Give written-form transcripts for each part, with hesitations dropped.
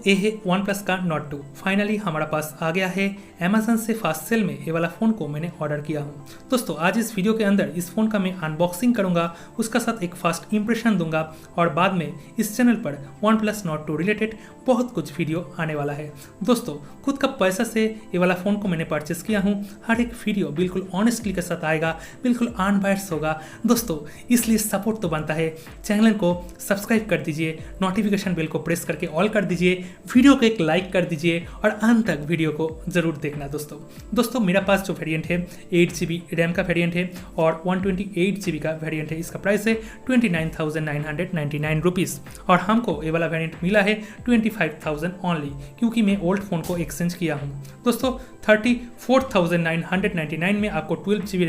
ये है OnePlus का Nord 2 फाइनली हमारा पास आ गया है। अमेजन से फास्ट सेल में ये वाला फ़ोन को मैंने ऑर्डर किया हूँ। दोस्तों आज इस वीडियो के अंदर इस फ़ोन का मैं अनबॉक्सिंग करूँगा, उसका साथ एक फास्ट इंप्रेशन दूंगा और बाद में इस चैनल पर OnePlus Nord 2 रिलेटेड बहुत कुछ वीडियो आने वाला है। दोस्तों खुद का पैसा से ये वाला फ़ोन को मैंने परचेस किया हूँ। हर एक वीडियो बिल्कुल ऑनेस्टली के साथ आएगा, बिल्कुल अनबायस्ड होगा। दोस्तों इसलिए सपोर्ट तो बनता है, चैनल को सब्सक्राइब कर दीजिए, नोटिफिकेशन बेल को प्रेस करके ऑल कर दीजिए, वीडियो को एक लाइक कर दीजिए और अंत तक वीडियो को जरूर देखना। दोस्तों मेरा पास जो वेरिएंट है 8GB रैम का वेरिएंट है और 128GB का वेरिएंट है। इसका प्राइस है 29,999 रुपीज़ और हमको ये वाला वेरिएंट मिला है 25,000 ओनली, क्योंकि मैं ओल्ड फ़ोन को एक्सचेंज किया हूँ। दोस्तों 34,999 में आपको 12GB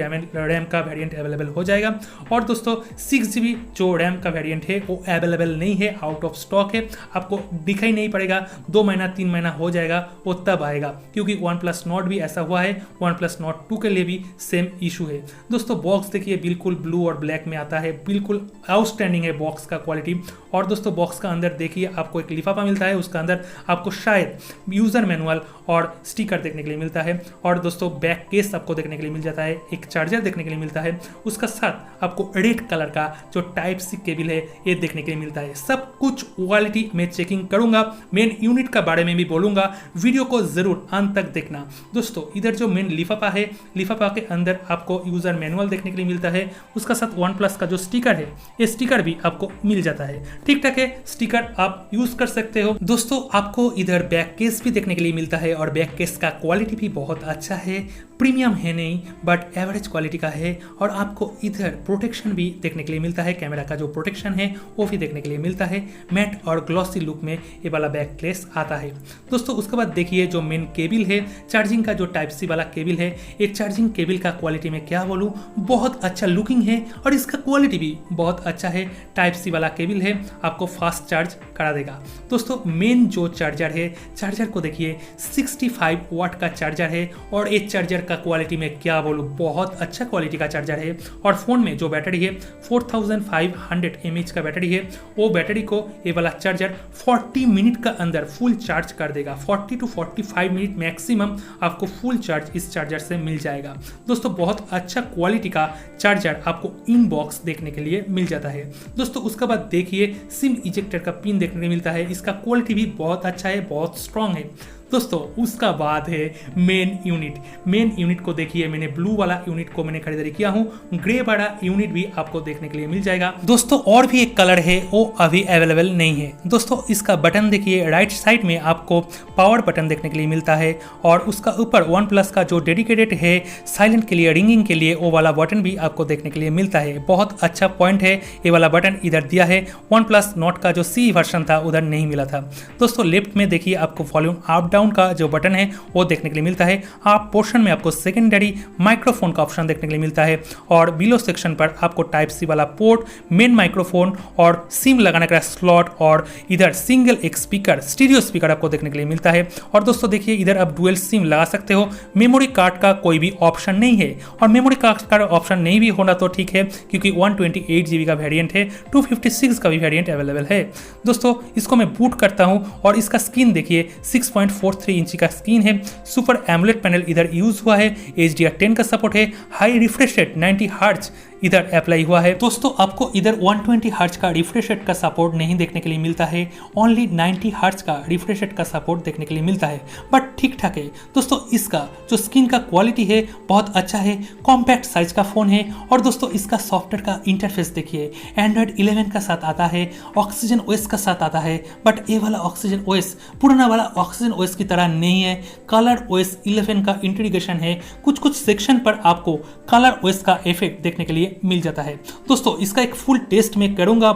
रैम का वेरिएंट अवेलेबल हो जाएगा और दोस्तों 6GB जो रैम का वेरिएंट है वो अवेलेबल नहीं है, आउट ऑफ स्टॉक है। आपको दिखाई नहीं पड़ेगा, 2 महीना 3 महीना हो जाएगा, वो तब आएगा, क्योंकि OnePlus Nord भी ऐसा हुआ है। OnePlus Nord 2 के लिए भी सेम इशू है। दोस्तों बॉक्स देखिए बिल्कुल ब्लू और ब्लैक में आता है, बिल्कुल आउटस्टैंडिंग है बॉक्स का क्वालिटी। और दोस्तों बॉक्स का अंदर देखिए आपको एक लिफाफा मिलता है, उसका अंदर आपको शायद यूज़र मैनुअल और स्टिकर देखने के लिए मिलता है और दोस्तों बैक केस आपको देखने के लिए मिल जाता है, एक चार्जर देखने के लिए मिलता है, उसका साथ आपको रेड कलर का जो टाइप सी केबल है ये देखने के लिए मिलता है। सब कुछ क्वालिटी में चेकिंग करूंगा, मेन यूनिट का बारे में भी बोलूंगा, वीडियो को जरूर अंत तक देखना। दोस्तों इधर जो मेन लिफाफा है, लिफाफा के अंदर आपको यूजर मैनुअल देखने के लिए मिलता है, उसका साथ OnePlus का जो स्टिकर है ये स्टिकर भी आपको मिल जाता है। ठीक ठाक है, स्टिकर आप यूज कर सकते हो। दोस्तों आपको इधर बैक केस भी देखने के लिए मिलता है और बैक केस का क्वालिटी भी बहुत अच्छा है, प्रीमियम है नहीं बट एवरेज क्वालिटी का है। और आपको इधर प्रोटेक्शन भी देखने के लिए मिलता है, कैमरा का जो प्रोटेक्शन है वो भी देखने के लिए मिलता है। मैट और ग्लॉसी लुक में ये वाला बैक केस आता है। दोस्तों उसके बाद देखिए जो मेन केबल है, चार्जिंग का जो टाइप सी वाला केबल है, ये चार्जिंग केबल का क्वालिटी में क्या बोलूँ, बहुत अच्छा लुकिंग है और इसका क्वालिटी भी बहुत अच्छा है। टाइप सी वाला केबल है, आपको फास्ट चार्ज करा देगा। दोस्तों मेन जो चार्जर है, चार्जर को देखिए 65 वाट का चार्जर है और ये चार्जर का क्वालिटी में क्या बोलूँ, बहुत अच्छा क्वालिटी का चार्जर है। और फोन में जो बैटरी है 4500 mAh का बैटरी है, वो बैटरी को ये वाला चार्जर 40 मिनट का अंदर फुल चार्ज कर देगा। 40 to 45 मिनट मैक्सिमम आपको फुल चार्ज इस चार्जर से मिल जाएगा। दोस्तों बहुत अच्छा क्वालिटी का चार्जर आपको इन बॉक्स देखने के लिए मिल जाता है। दोस्तों उसके बाद देखिए सिम इजेक्टर का पिन देखने को मिलता है, इसका क्वालिटी भी बहुत अच्छा है, बहुत स्ट्रॉन्ग है। दोस्तों उसका बाद है मेन यूनिट। मेन यूनिट को देखिए, मैंने ब्लू वाला यूनिट को मैंने खरीदारी किया हूँ, ग्रे वाला यूनिट भी आपको देखने के लिए मिल जाएगा। दोस्तों और भी एक कलर है वो अभी अवेलेबल नहीं है। दोस्तों इसका बटन देखिए, राइट साइड में आपको पावर बटन देखने के लिए मिलता है और उसका ऊपर OnePlus का जो डेडिकेटेड है साइलेंट के लिए, रिंगिंग के लिए, वो वाला बटन भी आपको देखने के लिए मिलता है। बहुत अच्छा पॉइंट है, ये वाला बटन इधर दिया है। OnePlus Nord का जो C वर्जन था उधर नहीं मिला था। दोस्तों लेफ्ट में देखिए आपको वॉल्यूम अप डाउन का जो बटन है वो देखने के लिए मिलता है। आप पोर्शन में आपको सेकेंडरी माइक्रोफोन का ऑप्शन देखने के लिए मिलता है और बिलो सेक्शन पर आपको टाइप सी वाला पोर्ट, मेन माइक्रोफोन और सिम लगाने का स्लॉट और इधर सिंगल एक स्पीकर, स्टीरियो स्पीकर आपको देखने के लिए मिलता है। और दोस्तों देखिए इधर आप डुअल सिम लगा सकते हो। मेमोरी कार्ड का कोई भी ऑप्शन नहीं है और मेमोरी कार्ड का ऑप्शन नहीं भी होना तो ठीक है, क्योंकि 128GB का वेरिएंट है, 256 का भी वेरिएंट अवेलेबल है। दोस्तों इसको मैं बूट करता हूं और इसका स्क्रीन देखिए 6.43 इंच का स्क्रीन है, सुपर एमुलेट पैनल इधर यूज हुआ है, HDR10 का सपोर्ट है, हाई रिफ्रेश रेट 90 हर्ट्ज इधर अप्लाई हुआ है। दोस्तों आपको इधर 120 हर्ट्ज का रिफ्रेश रेट का सपोर्ट नहीं देखने के लिए मिलता है, ओनली 90 हर्ट्ज का रिफ्रेश रेट का सपोर्ट देखने के लिए मिलता है, बट ठीक ठाक है। दोस्तों इसका जो स्क्रीन का क्वालिटी है बहुत अच्छा है, कॉम्पैक्ट साइज का फोन है। और दोस्तों इसका सॉफ्टवेयर का इंटरफेस देखिए, Android 11 का साथ आता है, ऑक्सीजन OS का साथ आता है, बट ये वाला ऑक्सीजन OS पुराना वाला ऑक्सीजन OS की तरह नहीं है। कलर OS 11 का इंटीग्रेशन है, कुछ कुछ सेक्शन पर आपको कलर OS का इफेक्ट देखने के लिए मिल जाता है। दोस्तों इसका एक फुल टेस्ट में करूंगा,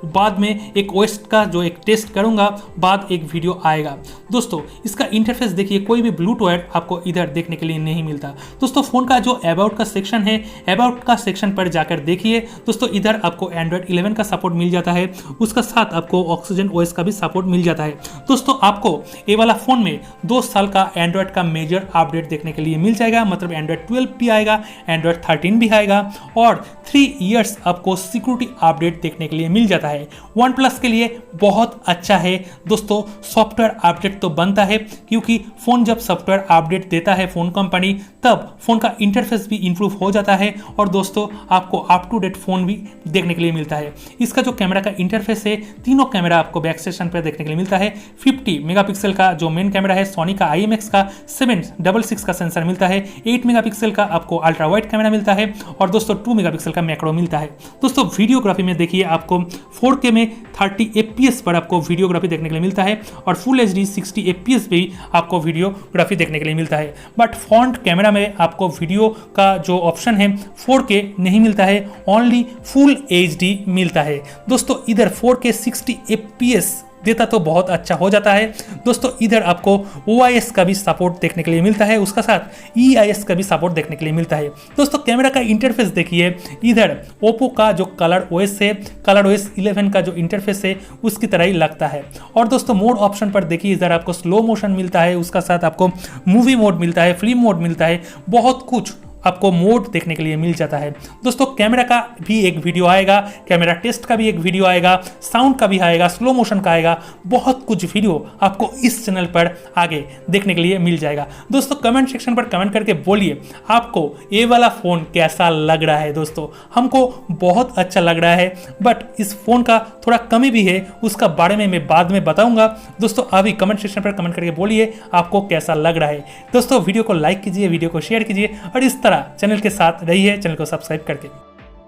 बाद में एक OS का जो एक टेस्ट करूंगा, बाद एक वीडियो आएगा। दोस्तों इसका इंटरफेस देखिए, कोई भी ब्लूटूथ आपको इधर देखने के लिए नहीं मिलता। दोस्तों फोन का जो अबाउट का सेक्शन है, अबाउट का सेक्शन पर जाकर देखिए। दोस्तों इधर आपको Android 11 का सपोर्ट मिल जाता है, उसका साथ आपको ऑक्सीजन OS का भी सपोर्ट मिल जाता है। दोस्तों आपको ये वाला फोन फ़ोन में 2 साल का एंड्रॉयड का मेजर अपडेट देखने के लिए मिल जाएगा, मतलब एंड्रॉयड 12 भी आएगा, एंड्रॉयड 13 भी आएगा और 3 इयर्स आपको सिक्योरिटी अपडेट देखने के लिए मिल जाता है। वन प्लस के लिए बहुत अच्छा है दोस्तों, सॉफ्टवेयर अपडेट तो बनता है क्योंकि फ़ोन जब सॉफ्टवेयर अपडेट देता है फ़ोन कंपनी तब फ़ोन का इंटरफेस भी इंप्रूव हो जाता है और दोस्तों आपको अप टू डेट फ़ोन भी देखने के लिए मिलता है। इसका जो कैमरा का इंटरफेस है, तीनों कैमरा आपको बैक सेक्शन पर देखने के लिए मिलता है। 50 मेगापिक्सल का जो मेन कैमरा है, सोनी का IMX का 766 का सेंसर मिलता है, 8 मेगापिक्सल का आपको अल्ट्रा वाइड कैमरा मिलता है और दोस्तों 2 मेगापिक्सल का मैक्रो मिलता है। दोस्तों वीडियोग्राफी में देखिए आपको 4K में 30 FPS पर आपको वीडियोग्राफी देखने के लिए मिलता है और फुल HD 60 FPS पे भी आपको वीडियोग्राफी देखने के लिए मिलता है। बट फ्रंट कैमरा में आपको वीडियो का जो ऑप्शन है 4K नहीं मिलता है, ओनली फुल HD मिलता है। दोस्तों इधर 4K 60 FPS देता तो बहुत अच्छा हो जाता है। दोस्तों इधर आपको OIS का भी सपोर्ट देखने के लिए मिलता है, उसका साथ EIS का भी सपोर्ट देखने के लिए मिलता है। दोस्तों कैमरा का इंटरफेस देखिए, इधर ओप्पो का जो कलर OS है, कलर OS 11 का जो इंटरफेस है उसकी तरह ही लगता है। और दोस्तों मोड ऑप्शन पर देखिए, इधर आपको स्लो मोशन मिलता है, उसका साथ आपको मूवी मोड मिलता है, फिल्म मोड मिलता है, बहुत कुछ आपको मोड देखने के लिए मिल जाता है। दोस्तों कैमरा का भी एक वीडियो आएगा, कैमरा टेस्ट का भी एक वीडियो आएगा, साउंड का भी आएगा, स्लो मोशन का आएगा, बहुत कुछ वीडियो आपको इस चैनल पर आगे देखने के लिए मिल जाएगा। दोस्तों कमेंट सेक्शन पर कमेंट करके बोलिए आपको ये वाला फ़ोन कैसा लग रहा है। दोस्तों हमको बहुत अच्छा लग रहा है, बट इस फ़ोन का थोड़ा कमी भी है, उसका बारे में मैं बाद में बताऊंगा। दोस्तों अभी कमेंट सेक्शन पर कमेंट करके बोलिए आपको कैसा लग रहा है। दोस्तों वीडियो को लाइक कीजिए, वीडियो को शेयर कीजिए और इस चैनल के साथ रहिए, चैनल को सब्सक्राइब करके।